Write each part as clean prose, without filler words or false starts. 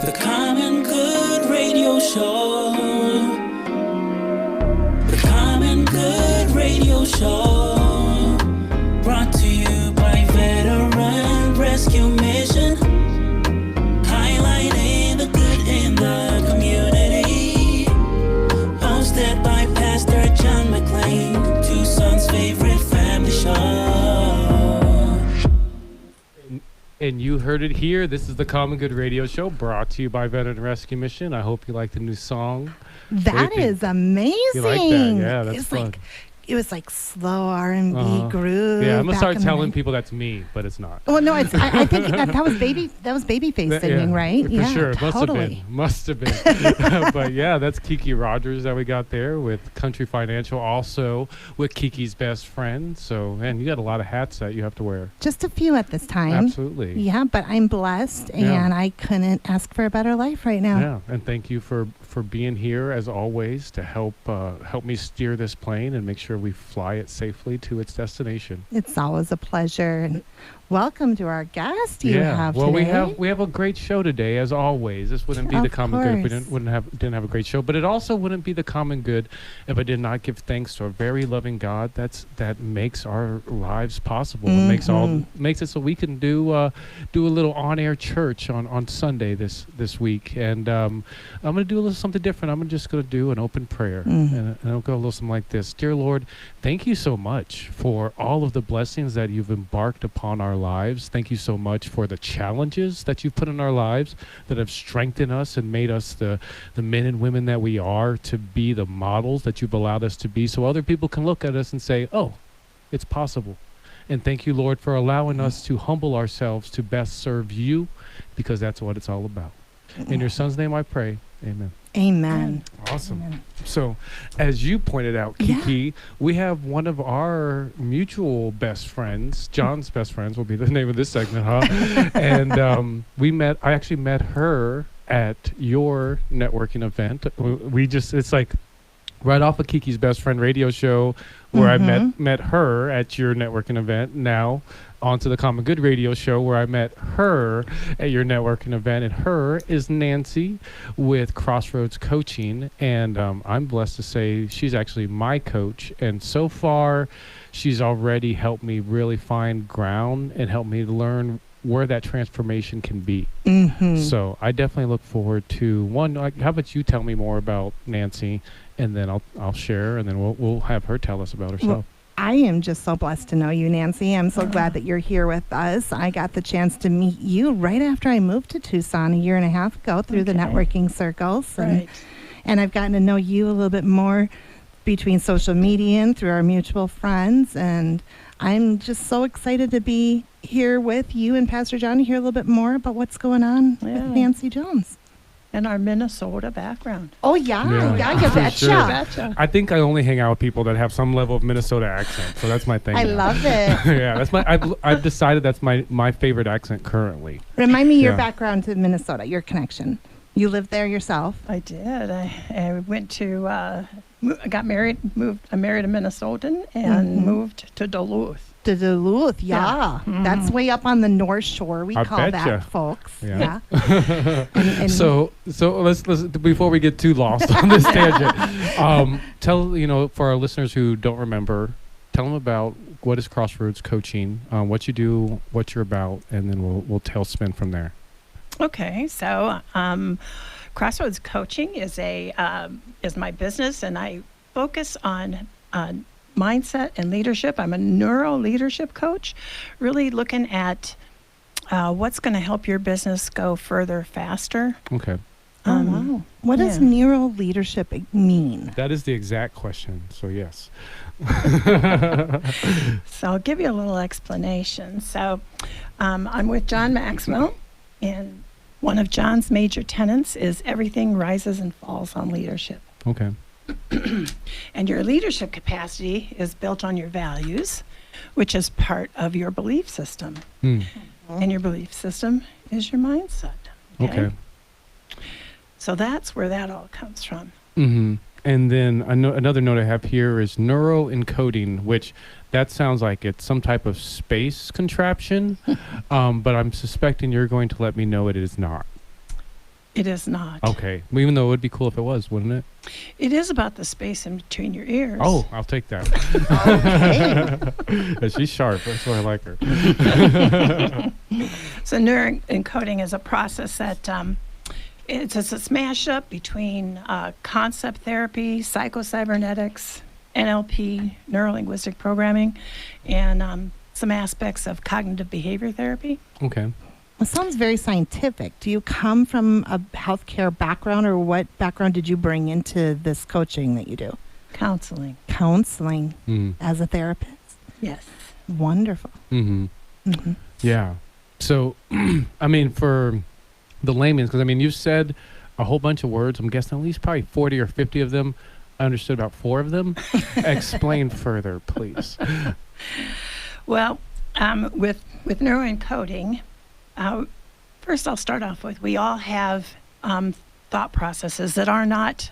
The Common Good Radio Show. The Common Good Radio Show. Brought to you by Veteran Rescue Mission. Highlighting the good in the community. Hosted by Pastor John McClain, Tucson's favorite family show. And you heard it here. This is the Common Good Radio Show, brought to you by Veteran Rescue Mission. I hope you like the new song. That is amazing. You like that? Yeah, that's it's fun. like it was like slow R&B groove. Yeah, I'm gonna start back in the telling night. people that's me, but it's not. Well, no, it's. I think that was Babyface singing, right? For Yeah, sure. totally. Must have been. But yeah, that's Kiki Rogers that we got there with Country Financial, also with Kiki's best friend. So, man, you got a lot of hats that you have to wear. Just a few at this time. Absolutely. Yeah, but I'm blessed, Yeah. and I couldn't ask for a better life right now. Yeah, and thank you for being here as always to help me steer this plane and make sure we fly it safely to its destination. It's always a pleasure. And welcome to our guest you have well, today. we have a great show today, as always. This wouldn't be the Of Common Good if we course. didn't have a great show. But it also wouldn't be the Common Good if I did not give thanks to a very loving God that makes our lives possible. And makes it so we can do a little on-air church on Sunday this week. And I'm going to do a little something different. I'm just going to do an open prayer, and I'll go a little something like this. Dear Lord, thank you so much for all of the blessings that you've embarked upon our lives. Thank you so much for the challenges that you've put in our lives that have strengthened us and made us the men and women that we are, to be the models that you've allowed us to be, so other people can look at us and say, oh, it's possible. And thank you, Lord, for allowing us to humble ourselves to best serve you, because that's what it's all about. In your son's name I pray. Amen. Amen. Awesome. Amen. So, as you pointed out, Kiki, we have one of our mutual best friends, John's best friends will be the name of this segment, huh? And I actually met her at your networking event. It's like right off of Kiki's Best Friend radio show, where I met her at your networking event. Now onto the Common Good radio show, where I met her at your networking event. And her is Nancy with Crossroads Coaching. And I'm blessed to say she's actually my coach. And so far, she's already helped me really find ground and helped me learn where that transformation can be. So I definitely look forward to one. How about you tell me more about Nancy, and then I'll share, and then we'll have her tell us about herself. Well, I am just so blessed to know you, Nancy. I'm so glad that you're here with us. I got the chance to meet you right after I moved to Tucson a year and a half ago through the networking circles. And I've gotten to know you a little bit more between social media and through our mutual friends. And I'm just so excited to be here with you and Pastor John to hear a little bit more about what's going on with Nancy Jones. And our Minnesota background. Oh, yeah, you for betcha. sure. Betcha. I think I only hang out with people that have some level of Minnesota accent, so that's my thing. I now. love it. Yeah, that's I've decided that's my favorite accent currently. Remind me your Yeah. background to Minnesota, your connection. You lived there yourself? I did. I went to, I married a Minnesotan and moved to Duluth. To Duluth, Yeah. That's way up on the North Shore. We I call betcha. that, folks. Yeah. And So let's before we get too lost on this tangent, tell for our listeners who don't remember, tell them about what is Crossroads Coaching, what you do, what you're about, and then we'll tailspin from there. Okay, so Crossroads Coaching is my business, and I focus on mindset and leadership. I'm a neuro leadership coach, really looking at what's going to help your business go further, faster. Okay. wow. What does neuro leadership mean? That is the exact question. So yes. So I'll give you a little explanation. So I'm with John Maxwell, and one of John's major tenets is everything rises and falls on leadership. Okay. And your leadership capacity is built on your values, which is part of your belief system. And your belief system is your mindset. Okay. So that's where that all comes from. And then another note I have here is neuroencoding, which that sounds like it's some type of space contraption, but I'm suspecting you're going to let me know it is not. It is not. Okay. Well, even though it would be cool if it was, wouldn't it? It is about the space in between your ears. Oh, I'll take that. Okay. She's sharp. That's why I like her. So neuroencoding is a process that it's a smash up between concept therapy, psychocybernetics, NLP, neuro-linguistic programming, and some aspects of cognitive behavior therapy. Okay. It sounds very scientific. Do you come from a healthcare background, or what background did you bring into this coaching that you do? Counseling. Counseling Mm. as a therapist. Yes. Wonderful. Mm-hmm. Hmm. Yeah. So, I mean, for the layman's, because I mean, you've said a whole bunch of words. I'm guessing at least probably 40 or 50 of them. I understood about 4 of them. Explain further, please. Well, with neuroencoding, first I'll start off with we all have thought processes that are not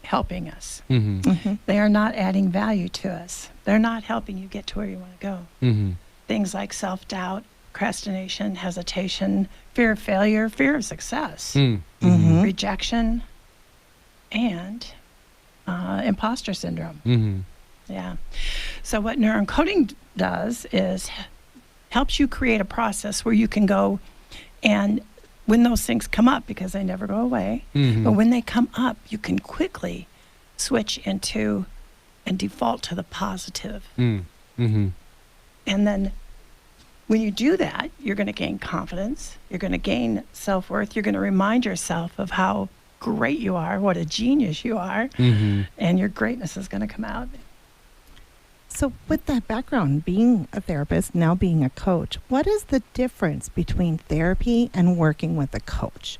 helping us. Mm-hmm. Hmm. They are not adding value to us. They're not helping you get to where you want to go. Mm-hmm. Things like self-doubt, procrastination, hesitation, fear of failure, fear of success, Mm-hmm. Mhm. rejection, and imposter syndrome. Mm-hmm. Yeah. So what neuroencoding does is helps you create a process where you can go and when those things come up, because they never go away, Mm-hmm. but when they come up, you can quickly switch into and default to the positive. Mm-hmm. And then when you do that, you're going to gain confidence. You're going to gain self-worth. You're going to remind yourself of how great you are, what a genius you are, Mm-hmm. and your greatness is going to come out. So, with that background, being a therapist, now being a coach, what is the difference between therapy and working with a coach?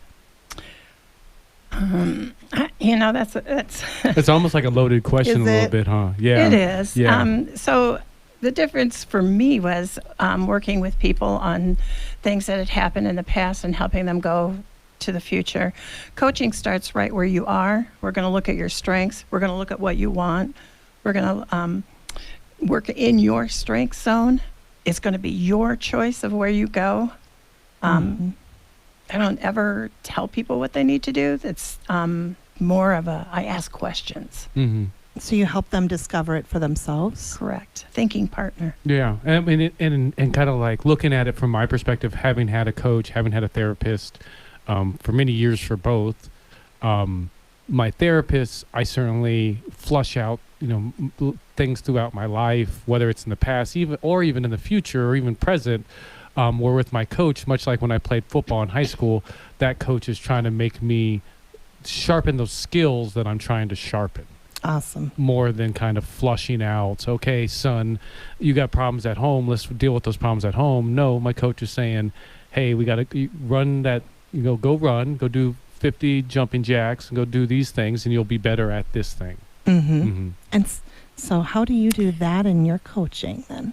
That's It's almost like a loaded question Is a little it? bit, huh? Yeah. it is. Yeah. So the difference for me was working with people on things that had happened in the past and helping them go to the future. Coaching starts right where you are. We're going to look at your strengths. We're going to look at what you want. We're going to work in your strength zone. It's going to be your choice of where you go. Mhm. I don't ever tell people what they need to do. It's more of I ask questions. Mm-hmm. So, you help them discover it for themselves? Correct. Thinking partner. Yeah, and I mean, and kind of like looking at it from my perspective, having had a coach, having had a therapist for many years for both. My therapists, I certainly flush out, things throughout my life, whether it's in the past, even in the future, or even present. Where with my coach, much like when I played football in high school, that coach is trying to make me sharpen those skills that I'm trying to sharpen. Awesome. More than kind of flushing out, okay, son, you got problems at home, let's deal with those problems at home. No, my coach is saying, hey, we got to run that, go do 50 jumping jacks and go do these things and you'll be better at this thing. Mm-hmm. Mm-hmm. And so, how do you do that in your coaching then?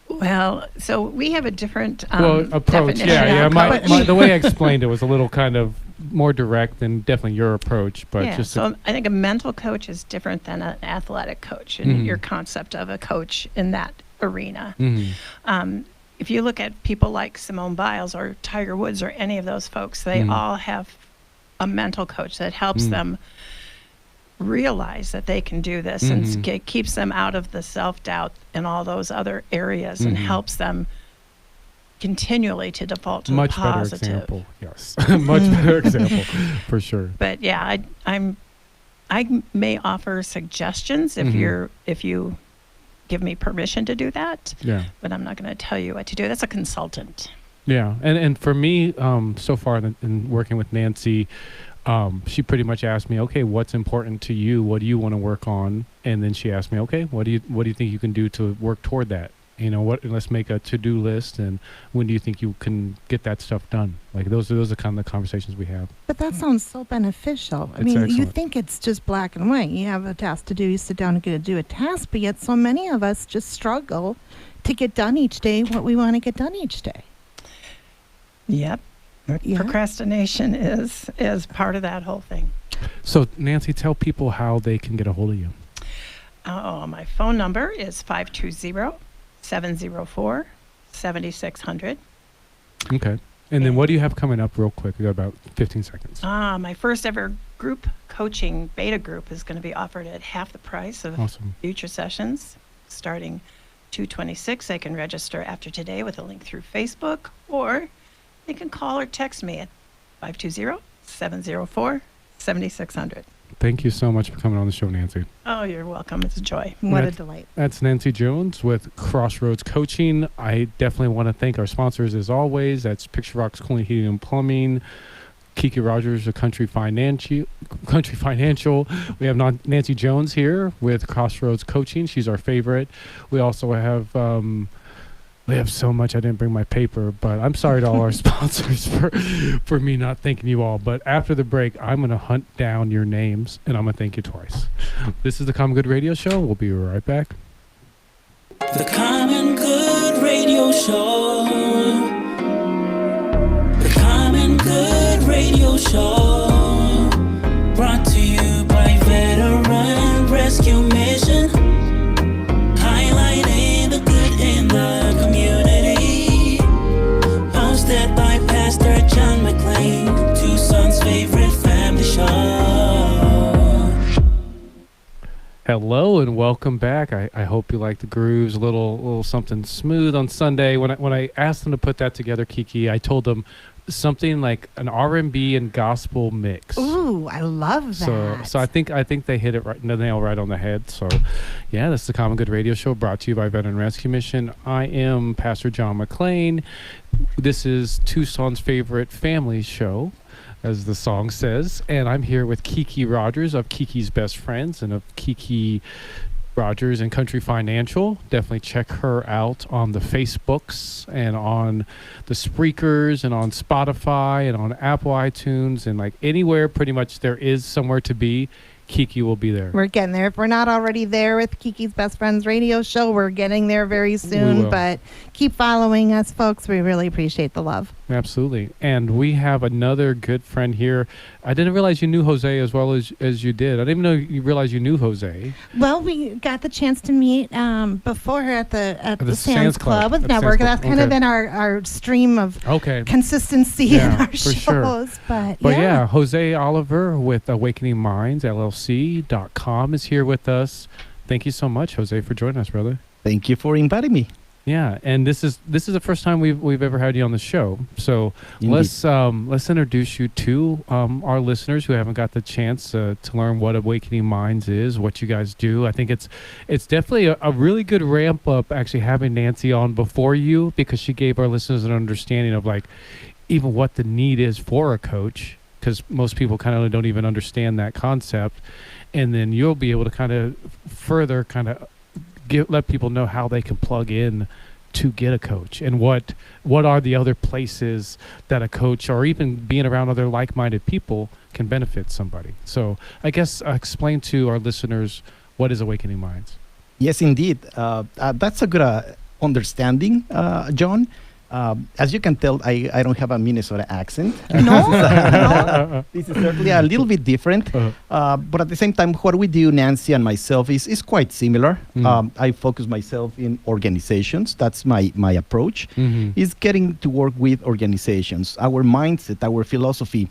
Well, so we have a different approach. definition Yeah. of coach. The way I explained it was a little kind of more direct than definitely your approach, but yeah, just so I think a mental coach is different than an athletic coach and Mhm. your concept of a coach in that arena. Mhm. If you look at people like Simone Biles or Tiger Woods or any of those folks, they all have a mental coach that helps them realize that they can do this and keeps them out of the self-doubt and all those other areas and helps them continually to default to much the better positive. example. Yes, much better example for sure. But yeah, I may offer suggestions if you give me permission to do that, Yeah. but I'm not going to tell you what to do. That's a consultant. Yeah, and for me, so far in working with Nancy, she pretty much asked me, okay, what's important to you? What do you want to work on? And then she asked me, okay, what do you think you can do to work toward that? Let's make a to-do list, and when do you think you can get that stuff done? Like those are kind of the conversations we have. But that sounds so beneficial. I It's mean, you excellent. think it's just black and white. You have a task to do, you sit down and get to do a task, but yet so many of us just struggle to get done each day what we want to get done each day. Yep. Yeah. Procrastination is part of that whole thing. So Nancy, tell people how they can get a hold of you. My phone number is 520-704-7600. Okay. And then what do you have coming up real quick? We got about 15 seconds. My first ever group coaching beta group is going to be offered at half the price of Awesome. future sessions, starting 2/26. They can register after today with a link through Facebook, or they can call or text me at 520-704-7600. Thank you so much for coming on the show, Nancy. Oh, you're welcome. It's a joy. What a That's- delight. That's Nancy Jones with Crossroads Coaching. I definitely want to thank our sponsors as always. That's Picture Rocks Cooling, Heating, and Plumbing. Kiki Rogers of Country Financial. We have Nancy Jones here with Crossroads Coaching. She's our favorite. We also have we have so much. I didn't bring my paper, but I'm sorry to all our sponsors for me not thanking you all. But after the break, I'm going to hunt down your names and I'm going to thank you twice. This is the Common Good Radio Show. We'll be right back. The Common Good Radio Show. The Common Good Radio Show. Brought to you by Veteran Rescue Mission. Highlighting the good in the community. Hosted by Pastor John McClain, Tucson's favorite family show. Hello and welcome back. I hope you like the grooves, a little something smooth on Sunday. When I asked them to put that together, Kiki, I told them something like an R&B and gospel mix. Ooh, I love that. So I think they hit it the nail right on the head. So yeah, this is the Common Good Radio Show brought to you by Veteran Rescue Mission. I am Pastor John McClain. This is Tucson's favorite family show, as the song says, and I'm here with Kiki Rogers of Kiki's Best Friends and of Kiki Rogers and Country Financial. Definitely check her out on the Facebooks and on the Spreakers and on Spotify and on Apple iTunes and like anywhere pretty much there is somewhere to be. Kiki will be there. We're getting there. If we're not already there with Kiki's Best Friends radio show, we're getting there very soon. will. But keep following us, folks. We really appreciate the love. Absolutely. And we have another good friend here. I didn't realize you knew Jose as well as you did. I didn't even know you realized you knew Jose. Well, we got the chance to meet before at the Sands Club with At Sands Network. Club. That's kind of Okay. been our stream of Okay. consistency Yeah, in our for shows. sure. But yeah, Jose Oliver with Awakening Minds, LLC.com is here with us. Thank you so much, Jose, for joining us, brother. Thank you for inviting me. Yeah, and this is the first time we've ever had you on the show. So Indeed. let's introduce you to our listeners who haven't got the chance to learn what Awakening Minds is, what you guys do. I think it's definitely a really good ramp up actually having Nancy on before you, because she gave our listeners an understanding of like even what the need is for a coach, because most people kind of don't even understand that concept, and then you'll be able to kind of further kind of let people know how they can plug in to get a coach, and what are the other places that a coach or even being around other like-minded people can benefit somebody. So I guess explain to our listeners what is Awakening Minds. Yes, indeed. That's a good understanding, John. As you can tell, I don't have a Minnesota accent. No. This is certainly a little bit different. But at the same time, what we do, Nancy and myself, is quite similar. I focus myself in organizations. That's my approach, is getting to work with organizations. Our mindset, our philosophy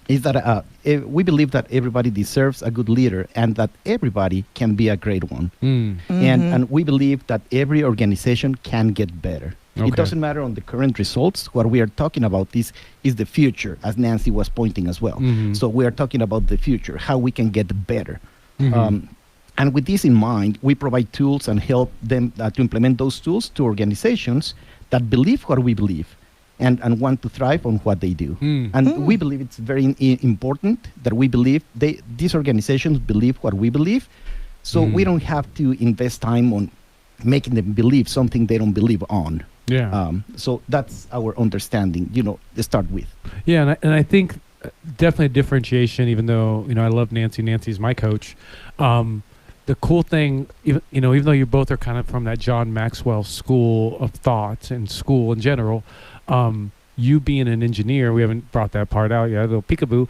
is that we believe that everybody deserves a good leader and that everybody can be a great one. And we believe that every organization can get better. Okay. It doesn't matter on the current results. What we are talking about is the future, as Nancy was pointing as well. So we are talking about the future, how we can get better. And with this in mind, we provide tools and help them to implement those tools to organizations that believe what we believe and want to thrive on what they do. And we believe it's very important that we believe these organizations believe what we believe. So we don't have to invest time on making them believe something they don't believe on. Yeah. So that's our understanding, to start with. Yeah, and I think definitely a differentiation, even though, I love Nancy. Nancy's my coach. The cool thing, even though you both are kind of from that John Maxwell school of thought and school in general, you being an engineer, we haven't brought that part out yet, a little peekaboo,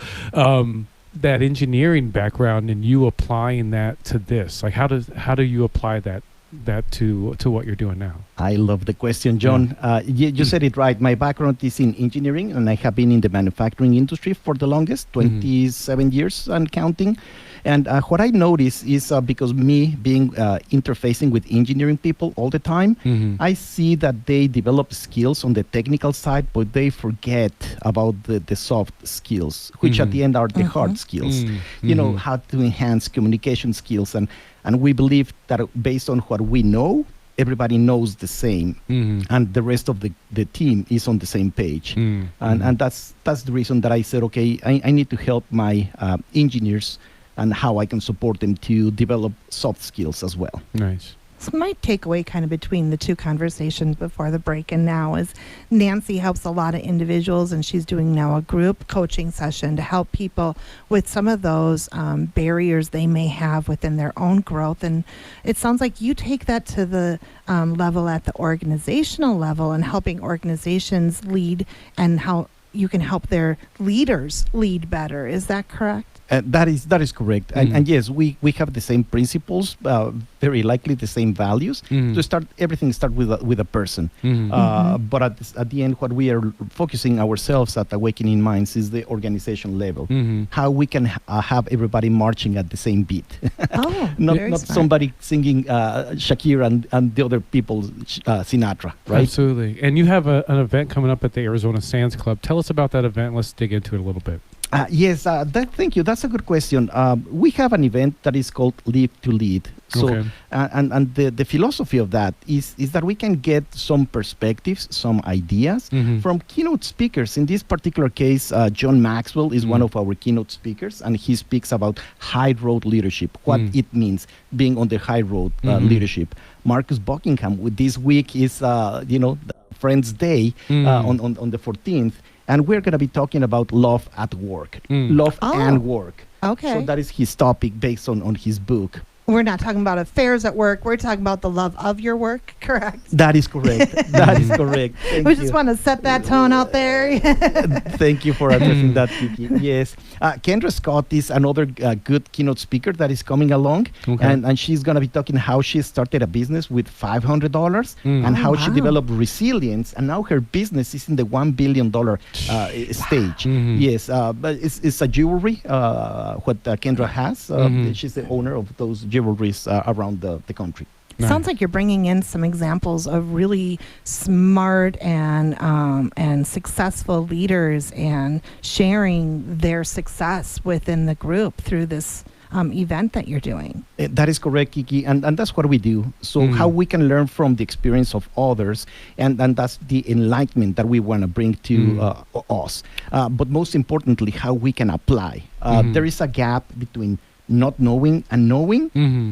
that engineering background and you applying that to this, like how do you apply that that to what you're doing now? I love the question, John. You said it right. My background is in engineering, and I have been in the manufacturing industry for the longest, 27 years and counting. And what I notice is because me being interfacing with engineering people all the time, I see that they develop skills on the technical side, but they forget about the soft skills, which at the end are the hard skills. You know, how to enhance communication skills. And we believe that based on what we know, everybody knows the same, and the rest of the team is on the same page. And that's the reason that I said, okay, I need to help my engineers and how I can support them to develop soft skills as well. Nice. So my takeaway kind of between the two conversations before the break and now is Nancy helps a lot of individuals, and she's doing now a group coaching session to help people with some of those barriers they may have within their own growth. And it sounds like you take that to the level at the organizational level and helping organizations lead, and how you can help their leaders lead better. Is that correct? That is correct. And yes, we have the same principles, very likely the same values. To start, everything starts with a person. But at the end, what we are focusing ourselves at Awakening Minds is the organization level. How we can have everybody marching at the same beat. Oh, not very smart. somebody singing Shakira and the other people Sinatra, right? Absolutely. And you have an event coming up at the Arizona Sands Club. Tell us about that event. Let's dig into it a little bit. Yes, thank you. That's a good question. We have an event that is called Live to Lead. So, Okay. and the philosophy of that is that we can get some perspectives, some ideas from keynote speakers. In this particular case, John Maxwell is one of our keynote speakers, and he speaks about high road leadership, what it means being on the high road leadership. Marcus Buckingham, with this week is the Friends Day on the 14th. And we're going to be talking about love at work, love and work. Okay. So that is his topic based on his book. We're not talking about affairs at work. We're talking about the love of your work, correct? That is correct. That is correct. Thank We you. just want to set that tone out there. Thank you for addressing that, Kiki. Yes. Kendra Scott is another good keynote speaker that is coming along. Okay. And she's going to be talking how she started a business with $500 and how she wow. developed resilience. And now her business is in the $1 billion stage. Yes. But it's a jewelry, what Kendra has. She's the owner of those jewelries around the country. Sounds like you're bringing in some examples of really smart and successful leaders and sharing their success within the group through this event that you're doing. That is correct, Kiki, and that's what we do. So how we can learn from the experience of others, and that's the enlightenment that we want to bring to us. But most importantly, how we can apply. There is a gap between not knowing and knowing,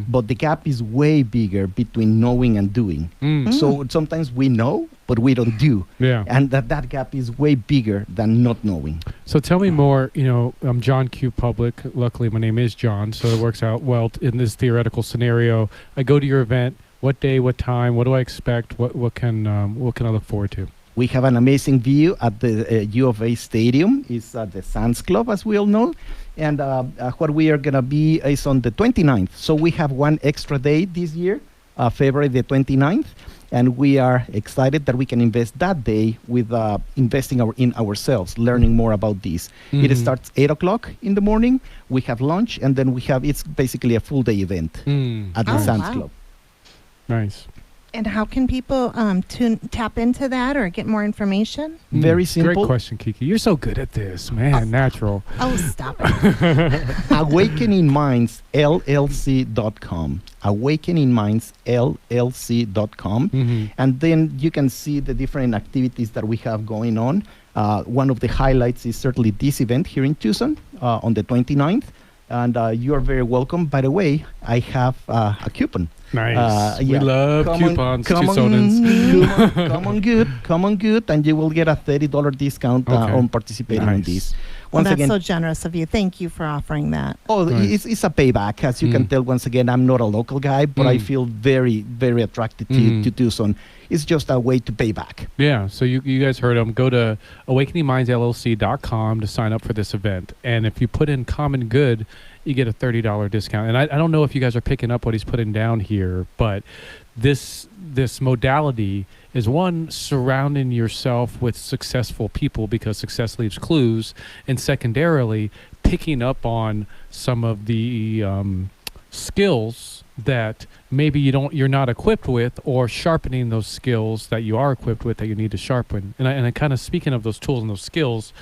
but the gap is way bigger between knowing and doing. So sometimes we know, but we don't do. Yeah. And that gap is way bigger than not knowing. So tell me more. I'm John Q. Public. Luckily, my name is John, so it works out well in this theoretical scenario. I go to your event. What day? What time? What do I expect? What can I look forward to? We have an amazing view at the U of A Stadium. It's at the Sands Club, as we all know. And what we are going to be is on the 29th. So we have one extra day this year, February the 29th. And we are excited that we can invest that day with investing in ourselves, learning more about this. It starts 8 o'clock in the morning. We have lunch, and then it's basically a full day event at the Sands wow. Club. Nice. And how can people tap into that or get more information? Very simple. Great question, Kiki. You're so good at this, man. Natural. Oh, stop it. AwakeningMindsLLC.com. AwakeningMindsLLC.com. And then you can see the different activities that we have going on. One of the highlights is certainly this event here in Tucson on the 29th. And you are very welcome. By the way, I have a coupon. Nice. We yeah. love coupons, Tucsonans. Come on good, and you will get a $30 discount on participating in this. Well, Once that's again, so generous of you. Thank you for offering that. Nice. it's a payback. As you can tell, once again, I'm not a local guy, but I feel very, very attracted to Tucson. It's just a way to pay back. Yeah, so you guys heard him. Go to awakeningmindsllc.com to sign up for this event. And if you put in Common Good, you get a $30 discount. And I don't know if you guys are picking up what he's putting down here, but this modality is one, surrounding yourself with successful people because success leaves clues, and secondarily picking up on some of the skills that maybe you're not equipped with, or sharpening those skills that you are equipped with that you need to sharpen. And I kind of, speaking of those tools and those skills,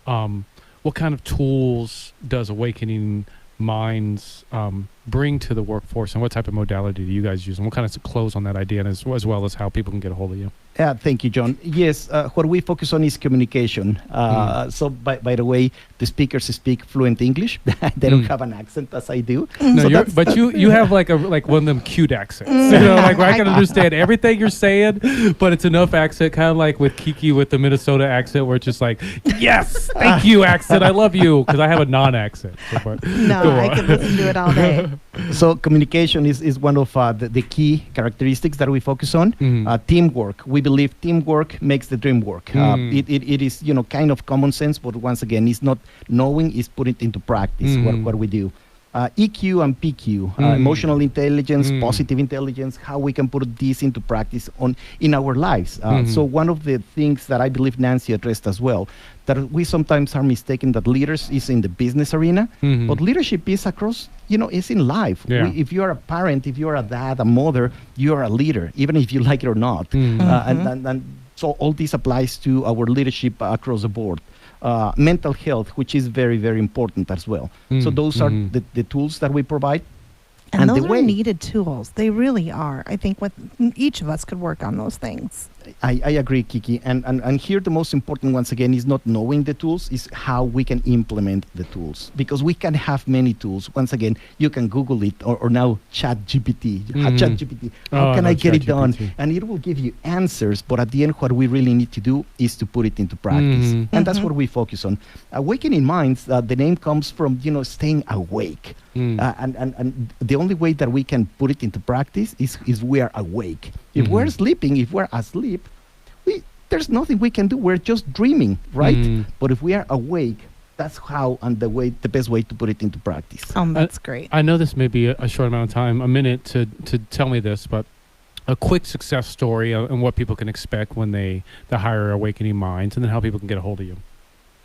what kind of tools does Awakening Minds bring to the workforce, and what type of modality do you guys use, and what kind of close on that idea, and as well as how people can get a hold of you? Thank you, John. Yes, what we focus on is communication. So, by the way, the speakers speak fluent English. They don't have an accent as I do. No, So but you have like one of them cute accents. You know, like where I can understand everything you're saying, but it's enough accent, kind of like with Kiki with the Minnesota accent, where it's just like, yes, thank you accent, I love you, because I have a non-accent. So, No, I could listen to it all day. So communication is one of the key characteristics that we focus on. Teamwork. We believe teamwork makes the dream work. It is, kind of common sense, but once again, it's not knowing, it's putting it into practice, what we do. EQ and PQ, emotional intelligence, positive intelligence, how we can put this into practice in our lives. So one of the things that I believe Nancy addressed as well, that we sometimes are mistaken that leaders is in the business arena, but leadership is across, is in life. Yeah. If you are a parent, if you are a dad, a mother, you are a leader, even if you like it or not. And so all this applies to our leadership across the board. Mental health, which is very, very important as well. So those are the tools that we provide. And the those are needed tools. They really are. I think each of us could work on those things. I agree, Kiki. And here the most important, once again, is not knowing the tools, is how we can implement the tools. Because we can have many tools. Once again, you can Google it, or now ChatGPT. ChatGPT. How can I get it done? And it will give you answers. But at the end, what we really need to do is to put it into practice. And that's what we focus on. Awakening Minds, the name comes from, staying awake. And the only way that we can put it into practice is we are awake. If we're sleeping, if we're asleep, there's nothing we can do. We're just dreaming, right? But if we are awake, that's how and the best way to put it into practice. That's great. I know this may be a short amount of time, a minute to tell me this, but a quick success story and what people can expect when they hire Awakening Minds, and then how people can get a hold of you.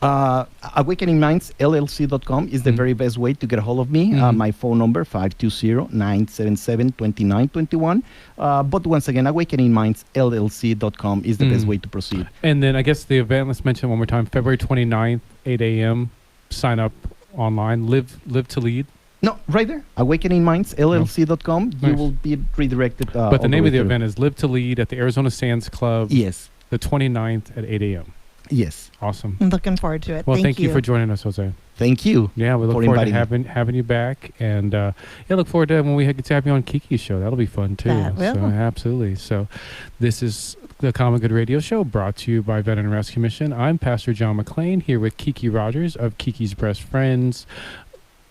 AwakeningMindsLLC.com is the very best way to get a hold of me. My phone number, 520-977-2921. But once again, AwakeningMindsLLC.com is the best way to proceed. And then I guess the event, let's mention one more time, February 29th, 8 a.m. Sign up online. Live to Lead. No, right there. AwakeningMindsLLC.com. Nice. You will be redirected. But the name of the event is Live to Lead at the Arizona Sands Club. Yes. The 29th at 8 a.m. Yes. Awesome. I'm looking forward to it. Well, thank you for joining us, Jose. Thank you. Yeah, we look for forward to inviting having you back, and look forward to when we get to have you on Kiki's show. That'll be fun too. That will. So absolutely. So, this is the Common Good Radio Show, brought to you by Veteran Rescue Mission. I'm Pastor John McClain here with Kiki Rogers of Kiki's Best Friends.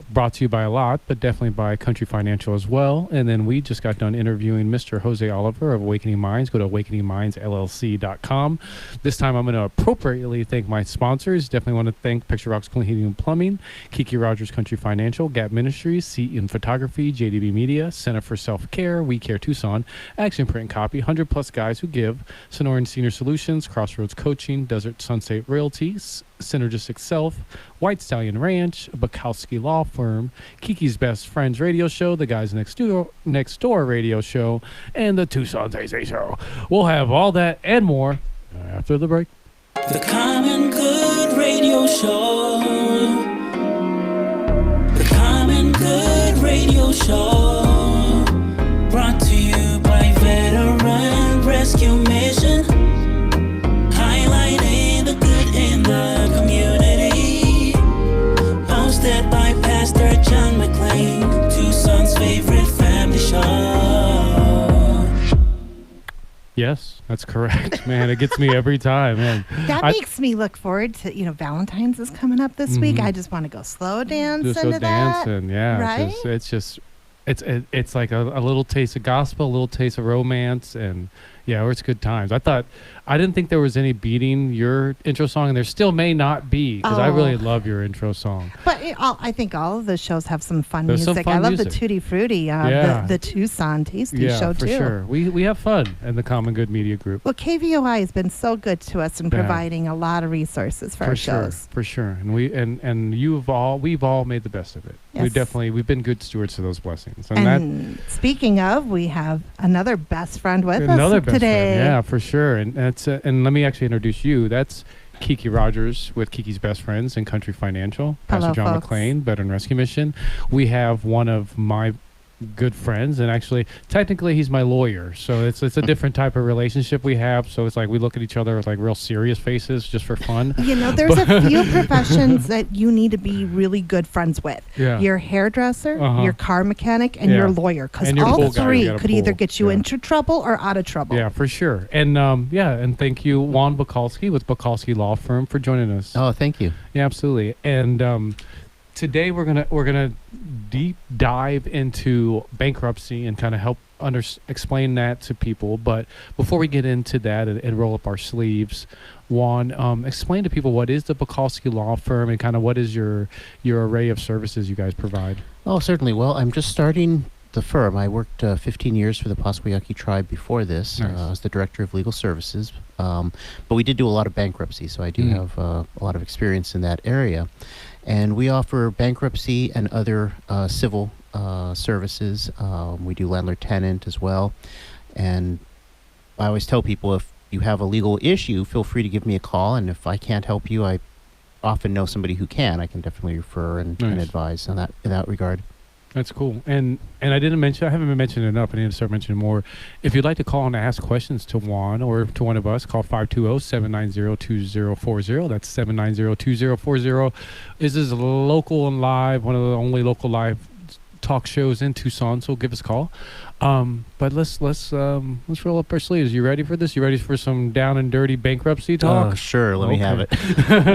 Brought to you by a lot, but definitely by Country Financial as well. And then we just got done interviewing Mr. Jose Oliver of Awakening Minds. Go to awakeningmindsllc.com. This time I'm going to appropriately thank my sponsors. Definitely want to thank Picture Rocks Clean Heating and Plumbing, Kiki Rogers Country Financial, Gap Ministries, Seton Photography, JDB Media, Center for Self-Care, We Care Tucson, Action Print and Copy, 100 Plus Guys Who Give, Sonoran Senior Solutions, Crossroads Coaching, Desert Sunset Realties, Synergistic Self, White Stallion Ranch, Bukowski Law Firm, Kiki's Best Friends Radio Show, The Guys Next Door Radio Show, and the Tucson Tay Show. We'll have all that and more after the break. The Common Good Radio Show. The Common Good Radio Show. Brought to you by Veteran Rescue Mission. Highlighting the good in the community. Hosted by Pastor John McClain, Tucson's favorite family show. Yes, that's correct, man. It gets me every time, man. That makes me look forward to, Valentine's is coming up this week. I just want to go slow dance Just into go that. dancing, yeah. Right? It's like a little taste of gospel, a little taste of romance, and Yeah, it's good times. I didn't think there was any beating your intro song, and there still may not be, because I really love your intro song. But I think all of the shows have some fun There's some music. fun I love music. the Tutti Frutti, Yeah. the Tucson Tasty Yeah, show for too. sure. We have fun in the Common Good Media Group. Well, KVOI has been so good to us in Yeah. providing a lot of resources for our shows. For sure. And we've all made the best of it. Yes. We've been good stewards of those blessings. And speaking of, we have another best friend with Another us best today. friend, yeah, for sure. And that's and let me actually introduce you. That's Kiki Rogers with Kiki's Best Friends and Country Financial. Hello, Pastor John folks. McClain, Veteran Rescue Mission. We have one of my good friends, and actually technically he's my lawyer, so it's a different type of relationship we have. So it's like we look at each other with like real serious faces just for fun. You know, there's a few professions that you need to be really good friends with. Yeah. Your hairdresser, Uh-huh. your car mechanic, and Yeah. your lawyer, because And your all pool guy, you three gotta could either pool. get you Yeah. into trouble or out of trouble. Yeah, for sure. And and thank you, Juan Bukowski with Bukowski Law Firm, for joining us. Oh, thank you. Yeah, absolutely. And today we're gonna deep dive into bankruptcy and kind of help explain that to people. But before we get into that and roll up our sleeves, Juan, explain to people what is the Bukowski Law Firm and kind of what is your array of services you guys provide. Oh, certainly. Well, I'm just starting the firm. I worked 15 years for the Pasquayaki tribe before this Nice. as the director of legal services. But we did do a lot of bankruptcy, so I do have a lot of experience in that area. And we offer bankruptcy and other civil services. We do landlord-tenant as well. And I always tell people, if you have a legal issue, feel free to give me a call. And if I can't help you, I often know somebody who can. I can definitely refer and Nice. advise in that regard. That's cool. And I haven't been mentioning enough. I need to start mentioning more. If you'd like to call and ask questions to Juan or to one of us, call 520-790-2040. That's 790-2040. This is local and live, one of the only local live talk shows in Tucson, so give us a call. But let's roll up our sleeves. You ready for this? You ready for some down and dirty bankruptcy talk? Sure, let me have it.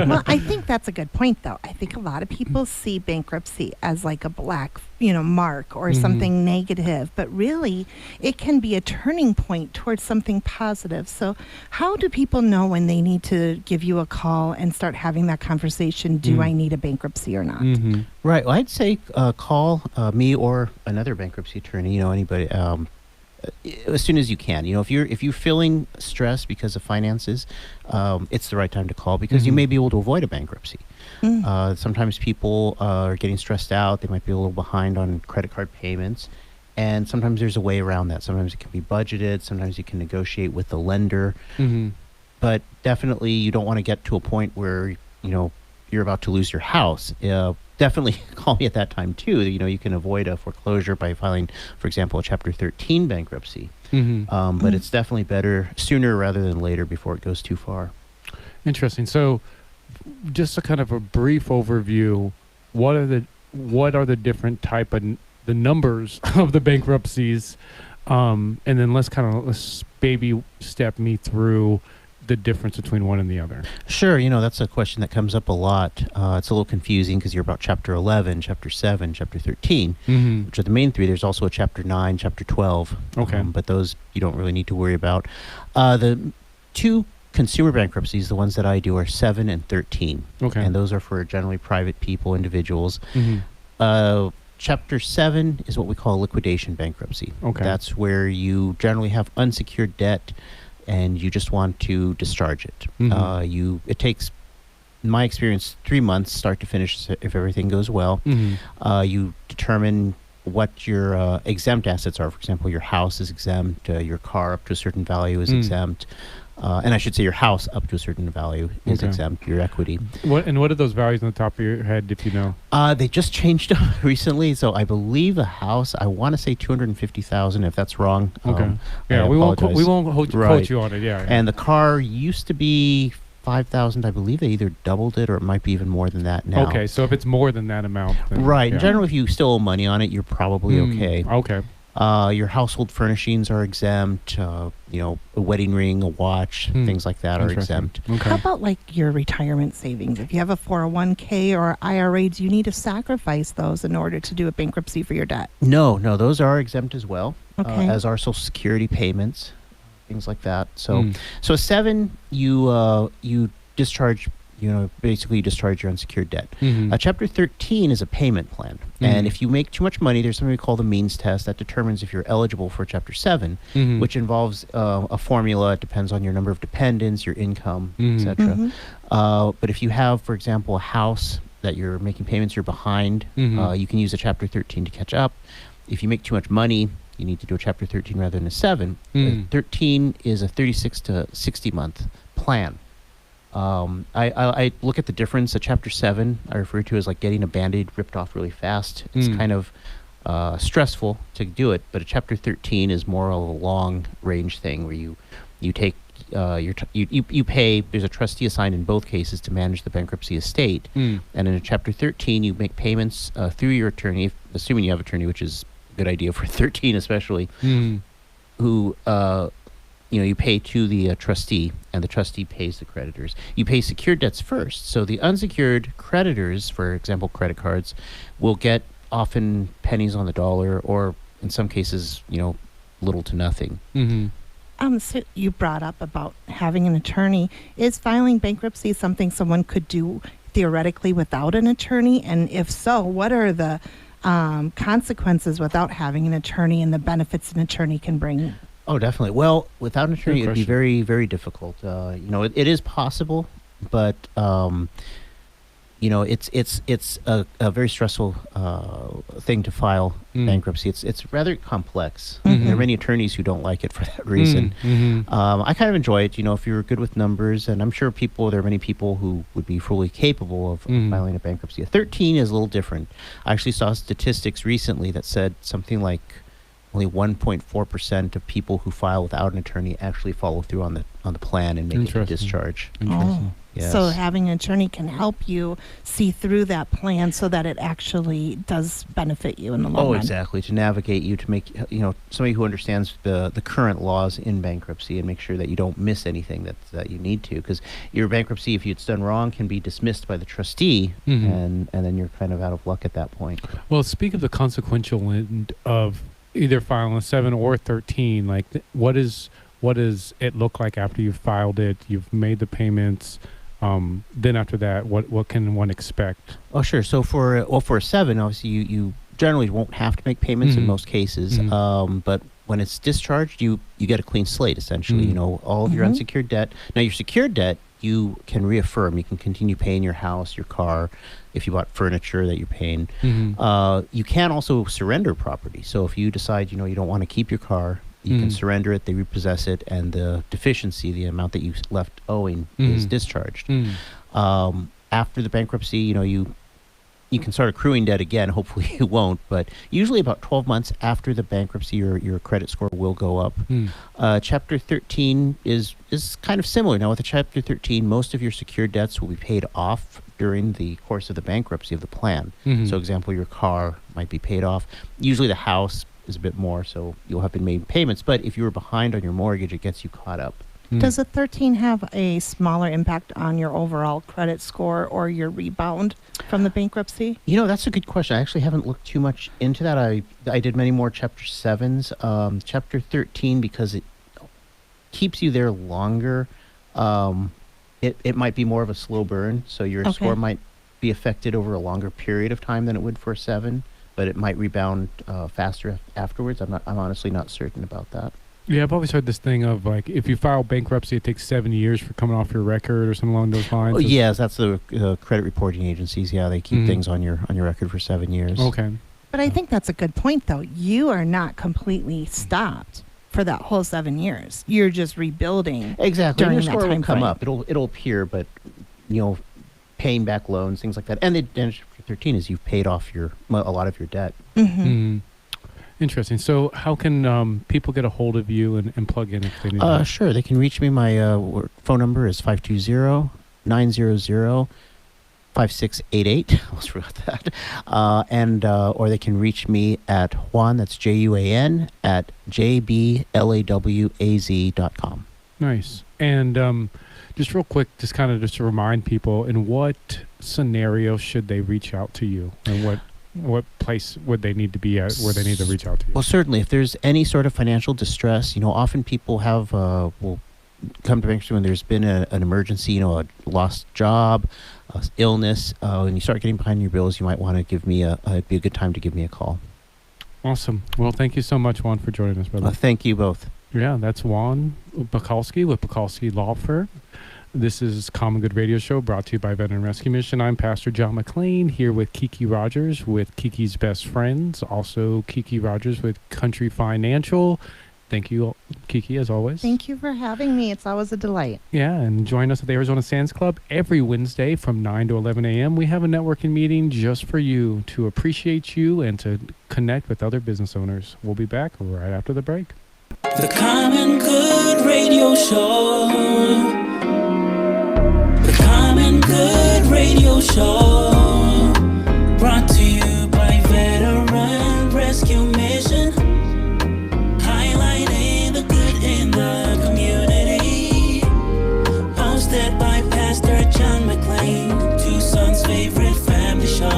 Well, I think that's a good point, though. I think a lot of people see bankruptcy as like a black, mark or something negative, but really it can be a turning point towards something positive. So how do people know when they need to give you a call and start having that conversation? Do I need a bankruptcy or not? Mm-hmm. Right. Well, I'd say call me or another bankruptcy attorney. Anybody as soon as you can. If you're feeling stressed because of finances, it's the right time to call because you may be able to avoid a bankruptcy. Sometimes people are getting stressed out. They might be a little behind on credit card payments. And sometimes there's a way around that. Sometimes it can be budgeted. Sometimes you can negotiate with the lender. But definitely you don't want to get to a point where, you're about to lose your house. Definitely call me at that time too. You can avoid a foreclosure by filing, for example, a Chapter 13 bankruptcy. But it's definitely better sooner rather than later before it goes too far. Interesting. So, just a kind of a brief overview. What are the different type of the numbers of the bankruptcies, and then let's baby step me through the difference between one and the other. Sure. That's a question that comes up a lot. It's a little confusing because you're about Chapter 11, Chapter 7, Chapter 13, which are the main three. There's also a Chapter 9, Chapter 12. Okay. But those you don't really need to worry about. The two consumer bankruptcies, the ones that I do, are 7 and 13. Okay. And those are for generally private people, individuals. Chapter 7 is what we call liquidation bankruptcy. Okay. That's where you generally have unsecured debt and you just want to discharge it. It takes, in my experience, 3 months start to finish if everything goes well. You determine what your exempt assets are. For example, your house is exempt, your car up to a certain value is exempt. And I should say your house up to a certain value is exempt, your equity. What are those values on the top of your head, if you know? They just changed them recently, so I believe the house, I want to say $250,000. If that's wrong, Okay. I we won't apologize. quote Right. you on it. Yeah. And the car used to be $5,000. I believe they either doubled it or it might be even more than that now. Okay, so if it's more than that amount, then, Right. yeah. In general, if you still owe money on it, you're probably okay. Okay. Your household furnishings are exempt. A wedding ring, a watch, things like that are Interesting. exempt. Okay. How about like your retirement savings? If you have a 401k or IRA, do you need to sacrifice those in order to do a bankruptcy for your debt? No, those are exempt as well, Okay. as are Social Security payments. things like that. So so a 7, you discharge, basically you discharge your unsecured debt. Chapter 13 is a payment plan. And if you make too much money, there's something we call the means test that determines if you're eligible for Chapter 7, which involves a formula. It depends on your number of dependents, your income, etc. But if you have, for example, a house that you're making payments, you're behind, you can use a Chapter 13 to catch up. If you make too much money, you need to do a Chapter 13 rather than a 7. 13 is a 36 to 60 month plan. I look at the difference. A Chapter 7 I refer to as like getting a Band-Aid ripped off really fast. It's kind of stressful to do it, but a Chapter 13 is more of a long range thing where you take you pay. There's a trustee assigned in both cases to manage the bankruptcy estate, and in a Chapter 13 you make payments through your attorney, assuming you have an attorney, which is a good idea for 13 especially, who you pay to the trustee, and the trustee pays the creditors. You pay secured debts first. So the unsecured creditors, for example, credit cards, will get often pennies on the dollar, or in some cases, little to nothing. So you brought up about having an attorney. Is filing bankruptcy something someone could do theoretically without an attorney? And if so, what are the consequences without having an attorney and the benefits an attorney can bring? Oh, definitely. Well, without an attorney, it would be very, very difficult. It is possible, but it's a very stressful thing to file bankruptcy. It's rather complex. There are many attorneys who don't like it for that reason. I kind of enjoy it. If you're good with numbers, and I'm sure there are many people who would be fully capable of filing a bankruptcy. A 13 is a little different. I actually saw statistics recently that said something like only 1.4% of people who file without an attorney actually follow through on the plan and make it a discharge. Oh. Yes. So having an attorney can help you see through that plan so that it actually does benefit you in the long run. Oh, exactly. To navigate you, to make somebody who understands the current laws in bankruptcy and make sure that you don't miss anything that you need to. Because your bankruptcy, if it's done wrong, can be dismissed by the trustee, and then you're kind of out of luck at that point. Well, speak of the consequential end of either filing a 7 or 13. Like, what does it look like after you've filed it? You've made the payments. Then after that, what can one expect? Oh, sure. So for a 7, obviously you generally won't have to make payments in most cases. But when it's discharged, you get a clean slate essentially. All of your unsecured debt. Now your secured debt, you can reaffirm. You can continue paying your house, your car, if you bought furniture that you're paying. You can also surrender property. So if you decide, you don't want to keep your car, you can surrender it, they repossess it, and the deficiency, the amount that you left owing, is discharged. After the bankruptcy, you can start accruing debt again. Hopefully you won't, but usually about 12 months after the bankruptcy, your credit score will go up. Chapter 13 is kind of similar. Now, with a Chapter 13, most of your secured debts will be paid off during the course of the bankruptcy of the plan. So, example, your car might be paid off. Usually the house is a bit more, so you'll have been made payments. But if you were behind on your mortgage, it gets you caught up. Does a 13 have a smaller impact on your overall credit score or your rebound from the bankruptcy? That's a good question. I actually haven't looked too much into that. I did many more Chapter 7s. Chapter 13, because it keeps you there longer, it might be more of a slow burn, so your score might be affected over a longer period of time than it would for a 7, but it might rebound faster afterwards. I'm honestly not certain about that. Yeah, I've always heard this thing of like, if you file bankruptcy, it takes 7 years for coming off your record or something along those lines. Oh, yes, that's the credit reporting agencies. Yeah, they keep things on your record for 7 years. Okay. But I think that's a good point, though. You are not completely stopped for that whole 7 years. You're just rebuilding. Exactly. During Your that score will time come frame. up. It'll appear, but paying back loans, things like that. And the advantage for 13 is you've paid off a lot of your debt. Interesting. So how can people get a hold of you and plug in if they need help? Sure. They can reach me. My phone number is 520-900-5688. I almost forgot that. Or they can reach me at Juan, that's Juan, at jblawaz.com. Nice. And just real quick, just to remind people, in what scenario should they reach out to you, and what? what place would they need to be at where they need to reach out to you? Well, certainly, if there's any sort of financial distress, often people have will come to bankruptcy when there's been an emergency, a lost job, illness, and you start getting behind your bills. You might want to give me it'd be a good time to give me a call. Awesome. Well, thank you so much, Juan, for joining us, brother. Thank you both. Yeah, that's Juan Bukowski with Bukowski Law Firm. This is Common Good Radio Show brought to you by Veteran Rescue Mission. I'm Pastor John McLean here with Kiki Rogers with Kiki's Best Friends. Also, Kiki Rogers with Country Financial. Thank you, Kiki, as always. Thank you for having me. It's always a delight. Yeah, and join us at the Arizona Sands Club every Wednesday from 9 to 11 a.m. We have a networking meeting just for you to appreciate you and to connect with other business owners. We'll be back right after the break. The Common Good Radio Show. The Common Good Radio Show. Brought to you by Veteran Rescue Mission. Highlighting the good in the community. Hosted by Pastor John McLean. Tucson's favorite family show.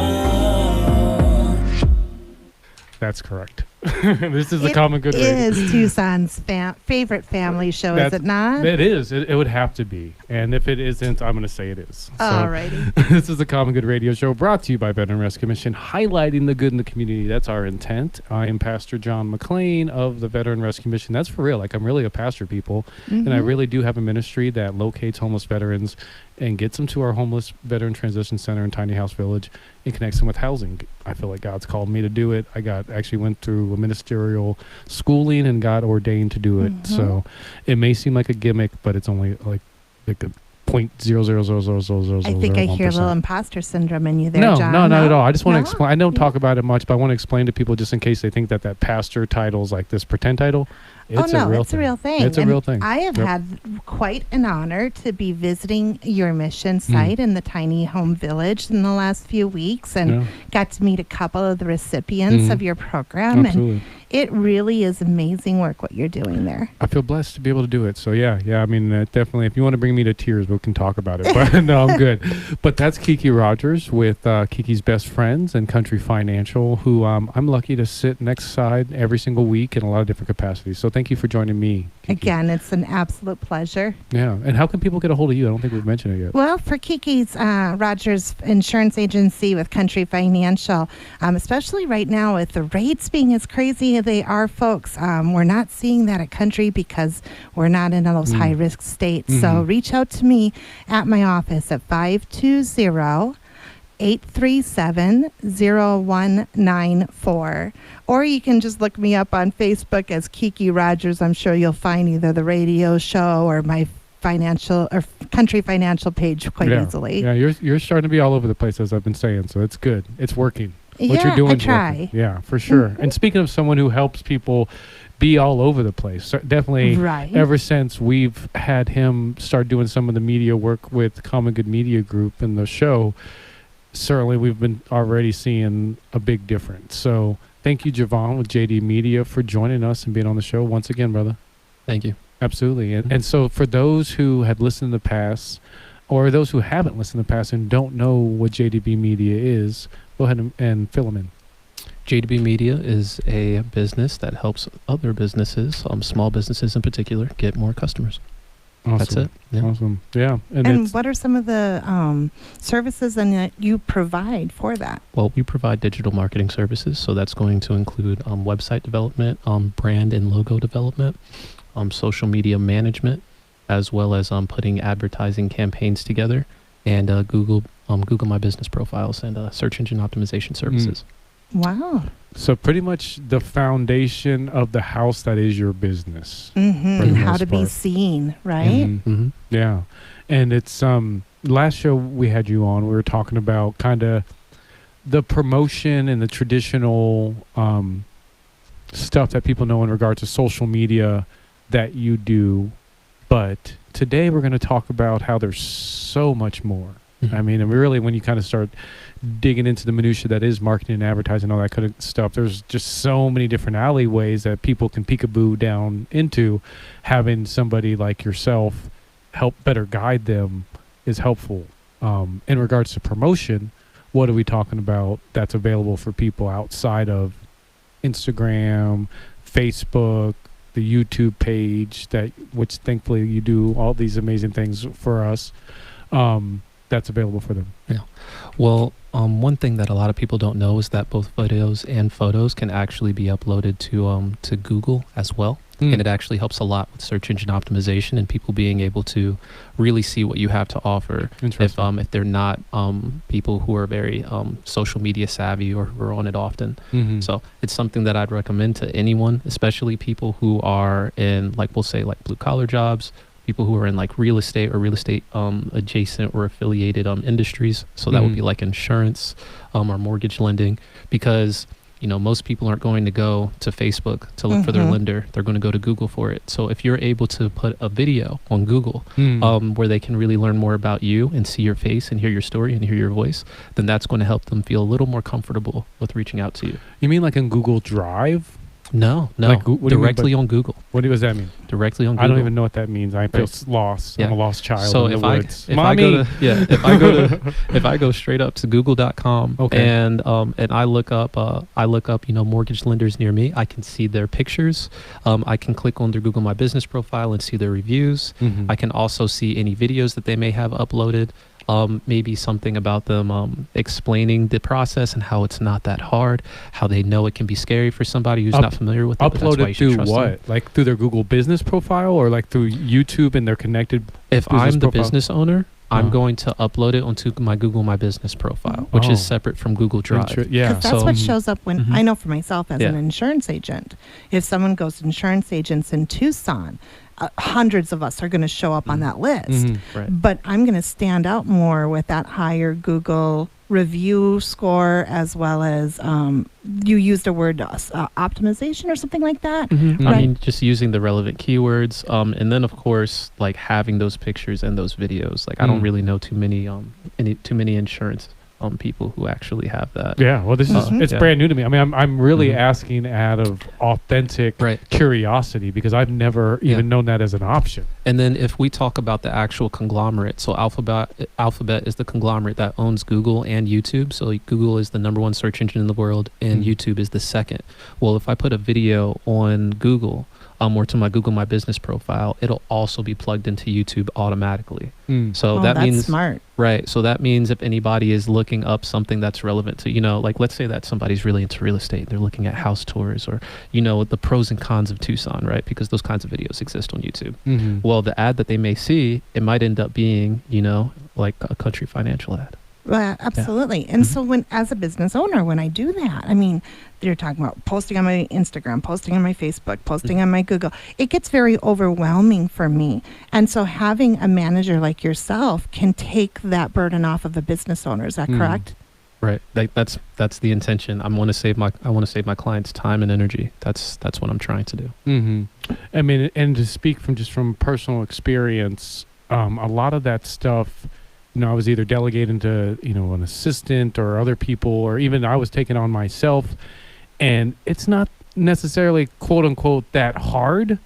That's correct. This is the Common Good Radio. It is Tucson's favorite family show, is it not? It is. It would have to be. And if it isn't, I'm going to say it is. Alrighty. This is the Common Good Radio Show brought to you by Veteran Rescue Mission, highlighting the good in the community. That's our intent. I am Pastor John McLean of the Veteran Rescue Mission. That's for real. Like, I'm really a pastor, people. And I really do have a ministry that locates homeless veterans and gets them to our homeless veteran transition center in Tiny House Village and connects them with housing. I feel like God's called me to do it. I actually went through a ministerial schooling and got ordained to do it. So it may seem like a gimmick, but it's only like a 0.0000000. I think I hear a little imposter syndrome in you there, No, John. no, not at all. I just want to No? explain. I don't talk about it much, but I want to explain to people just in case they think that pastor title is like this pretend title. It's a real it's thing. a real thing. It's a And real thing. I have Yep. had quite an honor to be visiting your mission site in the tiny home village in the last few weeks and Yeah. got to meet a couple of the recipients of your program. Absolutely. And it really is amazing work what you're doing there. I feel blessed to be able to do it. So yeah. I mean, definitely. If you want to bring me to tears, we can talk about it. But no, I'm good. But that's Kiki Rogers with Kiki's Best Friends and Country Financial, who I'm lucky to sit next side every single week in a lot of different capacities. So thank you for joining me, Kiki. Again, it's an absolute pleasure. Yeah. And how can people get a hold of you? I don't think we've mentioned it yet. Well, for Kiki's Rogers Insurance Agency with Country Financial, especially right now with the rates being as crazy as they are, folks, we're not seeing that at Country because we're not in those high-risk states. So reach out to me at my office at 520-837-0194. Or you can just look me up on Facebook as Kiki Rogers. I'm sure you'll find either the radio show or my financial or Country Financial page quite easily. Yeah, you're starting to be all over the place, as I've been saying, so it's good. It's working. What Yeah, you're doing I is try. working. Yeah, for sure. And speaking of someone who helps people be all over the place, so definitely Right. ever since we've had him start doing some of the media work with Common Good Media Group and the show, certainly we've been already seeing a big difference. So thank you, Javon with JD Media, for joining us and being on the show once again, brother. Thank you. Absolutely. And so for those who had listened in the past, or those who haven't listened in the past and don't know what JDB Media is, go ahead and fill them in. JDB Media is a business that helps other businesses, small businesses in particular, get more customers. Awesome. That's it. Yeah. Awesome. Yeah. And it's, what are some of the services that you provide for that? Well, we provide digital marketing services, so that's going to include website development, brand and logo development, social media management, as well as putting advertising campaigns together, and Google My Business profiles and search engine optimization services. Wow. so pretty much the foundation of the house that is your business. Mm-hmm. For the How most to be part. seen, right? Mhm. Mm-hmm. Yeah. And it's last show we had you on, we were talking about kind of the promotion and the traditional stuff that people know in regards to social media that you do. But today we're going to talk about how there's so much more. Mhm. I mean, and really when you kind of start digging into the minutia that is marketing and advertising, all that kind of stuff, there's just so many different alleyways that people can peekaboo down into. Having somebody like yourself help better guide them is helpful. In regards to promotion, what are we talking about that's available for people outside of Instagram, Facebook, the YouTube page, which thankfully you do all these amazing things for us, that's available for them? Well, one thing that a lot of people don't know is that both videos and photos can actually be uploaded to Google as well. And it actually helps a lot with search engine optimization and people being able to really see what you have to offer if they're not people who are very social media savvy or who are on it often. So it's something that I'd recommend to anyone, especially people who are in, like, we'll say, like blue collar jobs, people who are in like real estate or real estate adjacent or affiliated industries. So that would be like insurance or mortgage lending, because you know, most people aren't going to go to Facebook to look for their lender. They're going to go to Google for it. So if you're able to put a video on Google where they can really learn more about you and see your face and hear your story and hear your voice, then that's going to help them feel a little more comfortable with reaching out to you. You mean like in Google Drive? No, Like, what do you mean directly on Google. What does that mean? Directly on Google. I don't even know what that means. I feel lost. Yeah. I'm a lost child So in if the I woods. if I go straight up to google.com and I look up you know, mortgage lenders near me, I can see their pictures. I can click on their Google My Business profile and see their reviews. I can also see any videos that they may have uploaded. Maybe something about them explaining the process and how it's not that hard, how they know it can be scary for somebody who's not familiar with it. Uploaded through what? Like through their Google Business profile, or like through YouTube and their connected If I'm the profile? business owner, I'm going to upload it onto my Google My Business profile, which is separate from Google Drive. Yeah. Because that's what shows up when I know for myself as an Yeah. insurance agent. If someone goes to insurance agents in Tucson, hundreds of us are going to show up on that list. Right. But I'm going to stand out more with that higher Google review score, as well as you used a word optimization or something like that. I Right. mean, just using the relevant keywords, and then of course, like having those pictures and those videos. Like I don't really know too many insurance people who actually have that. Yeah, well, this is it's yeah. brand new to me. I mean, I'm really asking out of authentic curiosity, because I've never even known that as an option. And then if we talk about the actual conglomerate, so Alphabet is the conglomerate that owns Google and YouTube. So Google is the #1 search engine in the world, and YouTube is the second. Well, if I put a video on Google or to my Google My Business profile, it'll also be plugged into YouTube automatically. So that that's means smart. Right. So that means if anybody is looking up something that's relevant to, you know, like let's say that somebody's really into real estate, they're looking at house tours or, you know, the pros and cons of Tucson, right? Because those kinds of videos exist on YouTube. Well, the ad that they may see, it might end up being, you know, like a country financial ad. Well, absolutely. And so when, as a business owner, when I do that, I mean, you're talking about posting on my Instagram, posting on my Facebook, posting on my Google, it gets very overwhelming for me. And so having a manager like yourself can take that burden off of the business owner. Is that correct? Right. That's the intention. I want to save my clients time and energy. That's what I'm trying to do. I mean, and to speak from personal experience, a lot of that stuff, you know, I was either delegating to, you know, an assistant or other people, or even I was taking on myself. And it's not necessarily, quote unquote, that hard,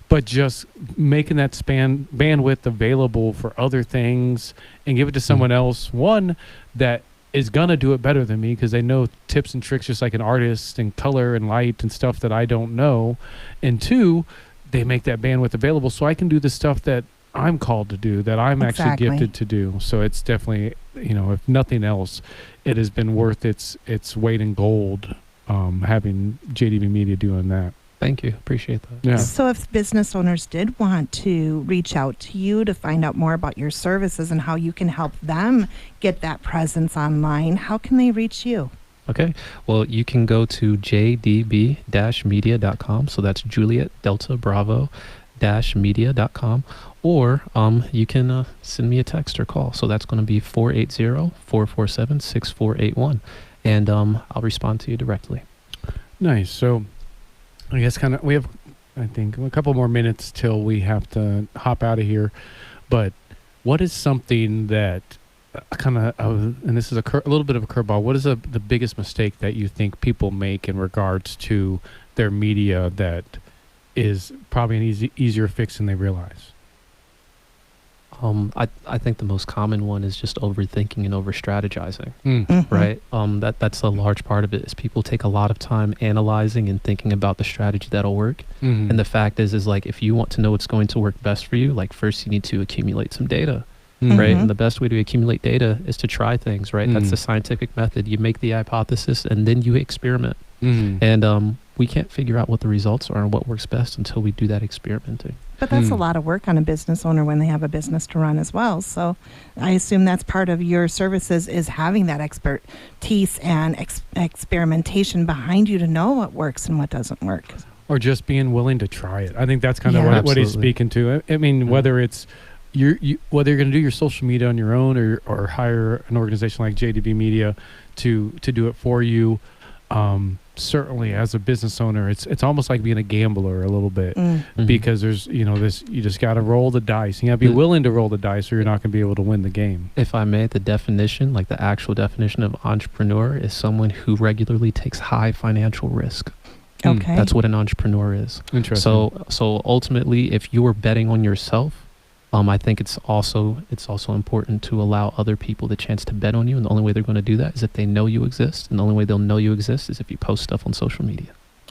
but just making that bandwidth available for other things and give it to someone else. One that is going to do it better than me, because they know tips and tricks just like an artist and color and light and stuff that I don't know. And two, they make that bandwidth available so I can do the stuff that I'm called to do, that I'm actually gifted to do. So it's definitely, you know, if nothing else, it has been worth its weight in gold, having JDB Media doing that. Thank you. Appreciate that. Yeah. So if business owners did want to reach out to you to find out more about your services and how you can help them get that presence online, how can they reach you? Okay. Well, you can go to jdb-media.com. So that's Juliet Delta Bravo media.com, or you can send me a text or call. So that's going to be 480-447-6481, and I'll respond to you directly. Nice. So I guess we have, I think, a couple more minutes till we have to hop out of here. But what is something that and this is a little bit of a curveball, what is the biggest mistake that you think people make in regards to their media that is probably an easier fix than they realize? I think the most common one is just overthinking and over strategizing, Mhm. right? That's a large part of it. Is people take a lot of time analyzing and thinking about the strategy that'll work. Mhm. And the fact is like if you want to know what's going to work best for you, like first you need to accumulate some data, Mhm. right? Mhm. And the best way to accumulate data is to try things, right? That's Mhm. the scientific method. You make the hypothesis and then you experiment. Mhm. And we can't figure out what the results are and what works best until we do that experimenting. But that's a Mm. lot of work on a business owner when they have a business to run as well. So I assume that's part of your services is having that expertise and experimentation behind you to know what works and what doesn't work. Or just being willing to try it. I think that's kind of Yeah. what he's Absolutely. speaking to. I mean, whether it's whether you're going to do your social media on your own or hire an organization like JDB Media to do it for you. Certainly, as a business owner, it's almost like being a gambler a little bit. Mm. Mhm. Because there's this you just got to roll the dice. You got to be The- willing to roll the dice, or you're not going to be able to win the game. If I may, the definition, like the actual definition of entrepreneur, is someone who regularly takes high financial risk. Okay. That's what an entrepreneur is. Interesting. So ultimately, if you are betting on yourself, I think it's also important to allow other people the chance to bet on you, and the only way they're going to do that is if they know you exist, and the only way they'll know you exist is if you post stuff on social media.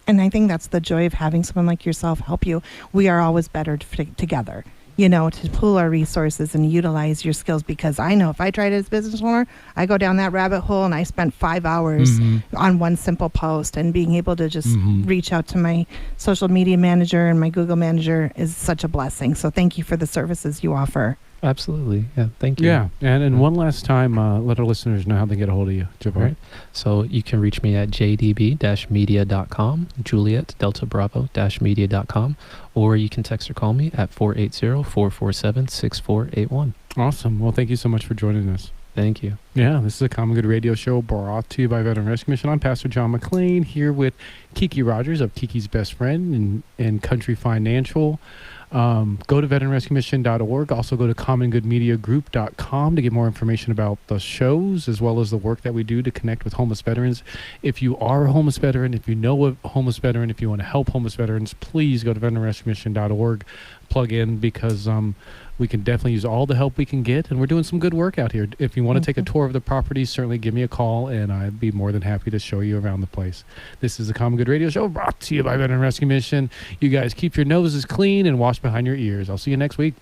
And I think that's the joy of having someone like yourself help you. We are always better together, to pool our resources and utilize your skills, because I know if I tried it as a business owner, I go down that rabbit hole and I spent 5 hours Mhm. on one simple post, and being able to just Mhm. reach out to my social media manager and my Google manager is such a blessing. So thank you for the services you offer. Absolutely. Yeah. Thank you. Yeah, and one last time, let our listeners know how they get a hold of you, Jabbar. Right. So you can reach me at jdb-media.com, Juliet Delta Bravo-media.com, or you can text or call me at 480-447-6481. Awesome. Well, thank you so much for joining us. Thank you. Yeah, this is a Common Good Radio Show brought to you by Veteran Rescue Mission. I'm Pastor John McLean here with Kiki Rogers of Kiki's Best Friend and Country Financial. Go to veteranrescuemission.org. Also go to commongoodmediagroup.com to get more information about the shows as well as the work that we do to connect with homeless veterans. If you are a homeless veteran, if you know a homeless veteran, if you want to help homeless veterans, please go to veteranrescuemission.org. Plug in, because we can definitely use all the help we can get, and we're doing some good work out here. If you want to take a tour of the property, certainly give me a call, and I'd be more than happy to show you around the place. This is the Common Good Radio Show brought to you by Veteran Rescue Mission. You guys keep your noses clean and wash behind your ears. I'll see you next week.